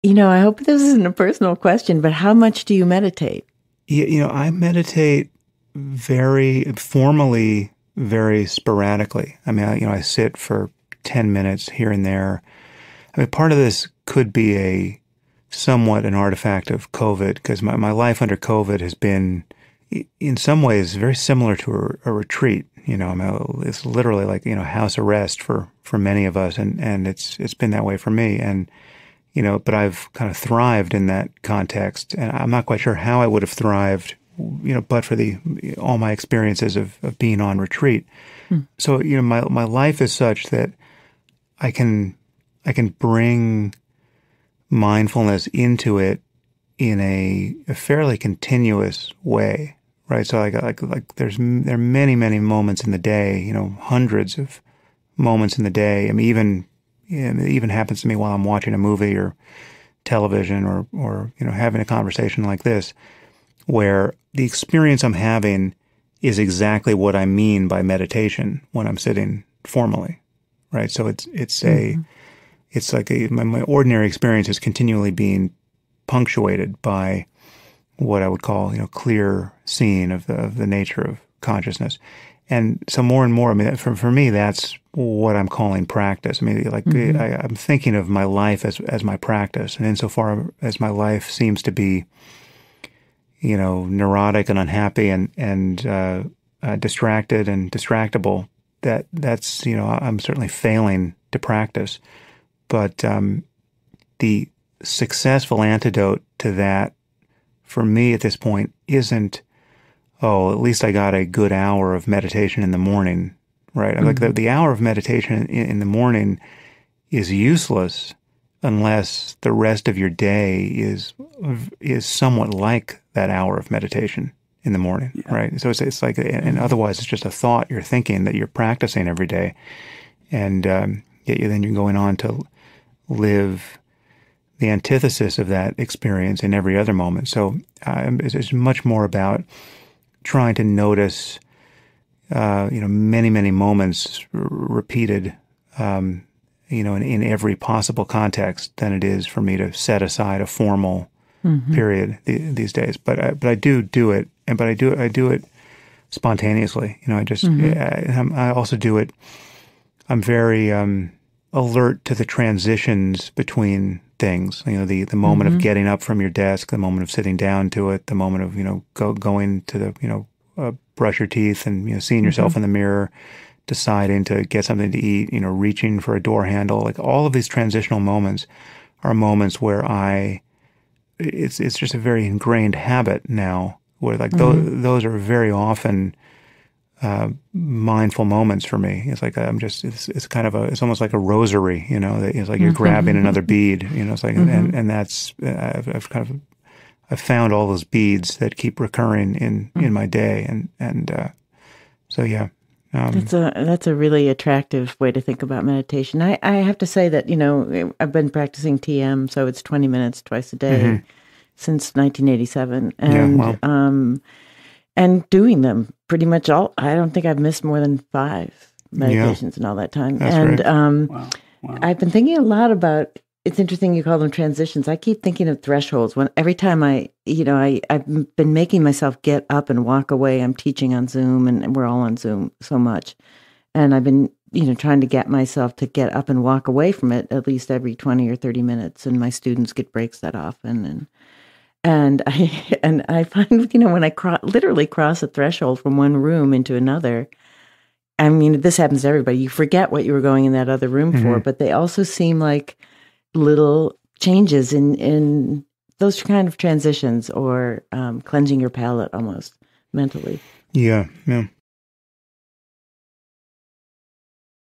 I hope this isn't a personal question, but how much do you meditate? I meditate very formally, very sporadically. I mean, I sit for 10 minutes here and there. I mean, part of this could be somewhat an artifact of COVID, because my life under COVID has been, in some ways, very similar to a retreat. I mean, it's literally like, house arrest for many of us, and it's been that way for me. And but I've kind of thrived in that context, and I'm not quite sure how I would have thrived, but for all my experiences of being on retreat. So, my life is such that I can bring mindfulness into it in a fairly continuous way, right? So there are many moments in the day, hundreds of moments in the day. I mean, it even happens to me while I'm watching a movie or television or having a conversation like this, where the experience I'm having is exactly what I mean by meditation when I'm sitting formally, right? So it's like my ordinary experience is continually being punctuated by what I would call, clear seeing of the nature of consciousness. And so more and more, I mean, for me, that's what I'm calling practice. I mean, like I'm thinking of my life as my practice. And insofar as my life seems to be, neurotic and unhappy and distracted and distractible, that's, I'm certainly failing to practice. But the successful antidote to that, for me at this point, isn't, oh, at least I got a good hour of meditation in the morning, right? Mm-hmm. Like the hour of meditation in the morning is useless unless the rest of your day is somewhat like that hour of meditation in the morning, right? So it's like, and otherwise it's just a thought you're thinking that you're practicing every day, and yet then you're going on to live the antithesis of that experience in every other moment. So it's much more about trying to notice, many moments repeated, in every possible context than it is for me to set aside a formal period these days. But I do it, but I do it spontaneously. I also do it. I'm very alert to the transitions between things. The moment of getting up from your desk, the moment of sitting down to it, the moment of going to the brush your teeth and seeing yourself in the mirror, deciding to get something to eat, reaching for a door handle. Like all of these transitional moments are moments where it's just a very ingrained habit now, where like those are very often mindful moments for me. It's like it's kind of it's almost like a rosary, it's like you're grabbing another bead, it's like, and that's, I've found all those beads that keep recurring in my day. So yeah. That's a really attractive way to think about meditation. I have to say that, I've been practicing TM, so it's 20 minutes twice a day since 1987. And, and doing them pretty much all. I don't think I've missed more than 5 meditations in all that time. That's and right. Wow. I've been thinking a lot about. It's interesting you call them transitions. I keep thinking of thresholds. Every time I've been making myself get up and walk away. I'm teaching on Zoom, and we're all on Zoom so much, and I've been trying to get myself to get up and walk away from it at least every 20 or 30 minutes. And my students get breaks that often, and I find, when I literally cross a threshold from one room into another, I mean, this happens to everybody. You forget what you were going in that other room for, but they also seem like little changes in those kind of transitions, or cleansing your palate almost mentally. Yeah.